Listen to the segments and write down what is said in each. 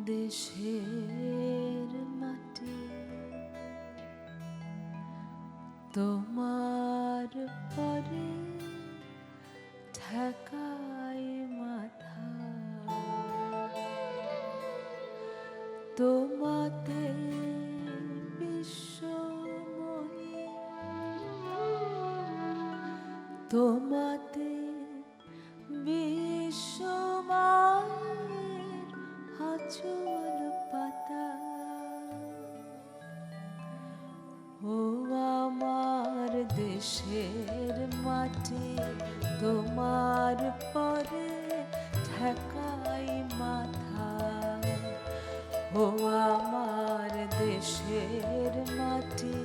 দেশের মাটি তোমার পরে ঠেকায় মাথা, তোমাতে বিশ্বময়ী, তোমাতে বিশ্বমায়ের আঁচল পাতা। ও আমার দেশের মাটি তোমার পরে ঠেকাই মাথা, ও আমার দেশের মাটি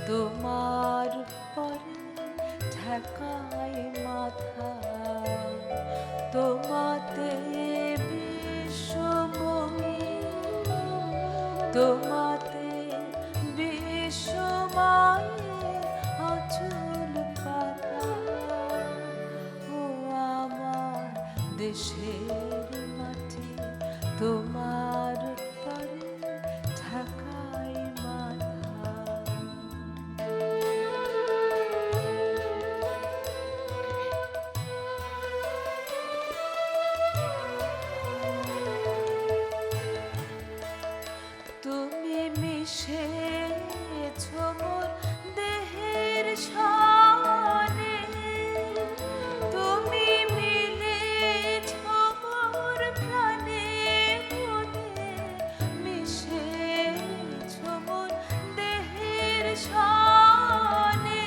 তোমার পরে ঠেকাই মাথা, তোমাতে বিশ্বময়ী, তোমাতে বিশ্বমায়ের আঁচল পাতা। ও আমার দেশের মাটি তোমার পরে ঠেকাই মাথা। তুমি মিশেছো মোর দেহের সনে, তুমি মিলেছো মোর প্রাণে মনে, মিশেছো মোর দেহের সনে,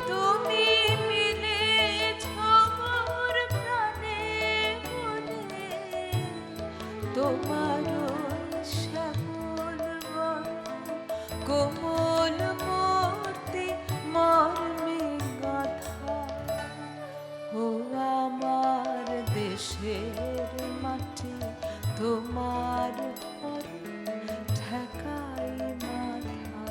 তুমি মিলেছো মোর প্রাণে মনে, তোমার কোমল মূর্তি মর্মে গাথা। ও আমার দেশের মাটি তোমার পরে ঠেকাই মাথা।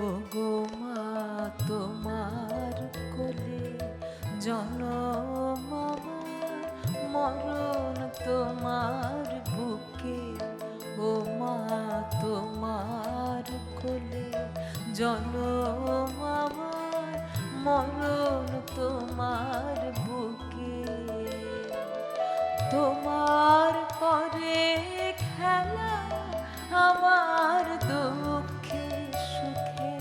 ও গো মা তোমার কোলে জনম আমার, মরণ তোমার বুকে। ও মা তোমার কোলে জনম আমার, মরণ তোমার বুকে। তোমার পরে খেলা আমার দুঃখে সুখে,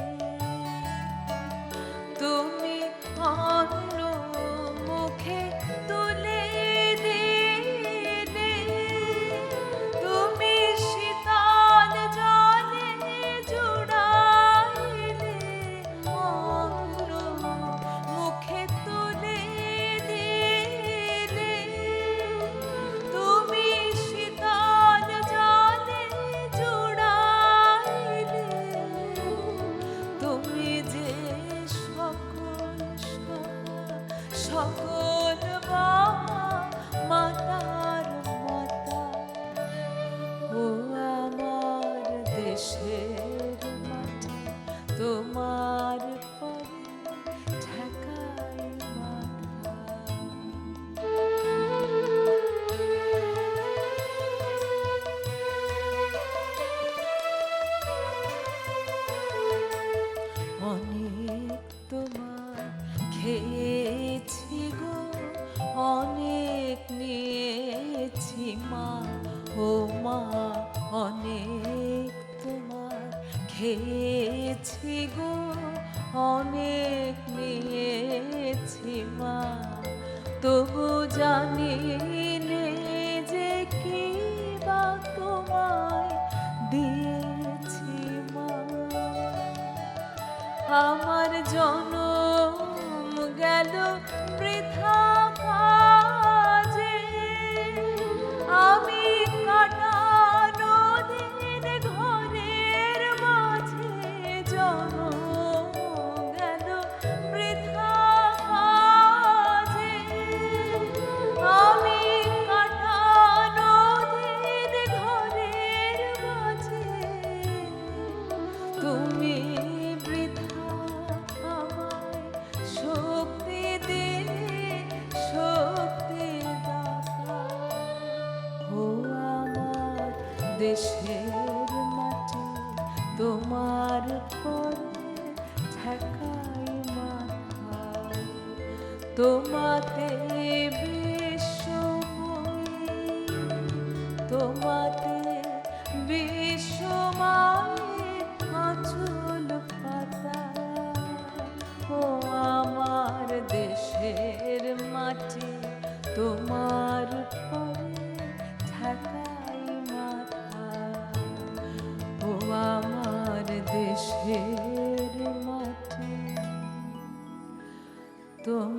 তুমি অন্য মুখে তুলে দিলে, তুমি শীতল জলে জুড়াইলে, অন্য মুখে তুলে দিলে, তুমি শীতল জলে জুড়াইলে, তুমি যে সকল মাতার মাতা। ও আমার দেশের মাটি তোমার পরে ঠেকাই মাথা। অনেক তোমার খেয়েছি গো, অনেক নিয়েছি মা। ও মা অনেক তোমার খেয়েছি গো, অনেক নিয়েছি মা। তবু জানি নে যে কি বা তোমায় দিয়েছি মা। আমার জনম গেল বৃথা কাজে, আমি কাটানো দিন ঘরের মাঝে, জনম গেল বৃথা কাজে, আমি কাটানো দিন ঘরের মাঝে। দেশের মাটি তোমার পরে ঠেকাই মাথা, তোমাতে বিশ্বময়ী, তোমাতে বিশ্বমায়ের আঁচল পাতা। ও আমার দেশের মাটি তোমার পরে ঠেকাই মাথা, ও আমার দেশের মাটি তোমার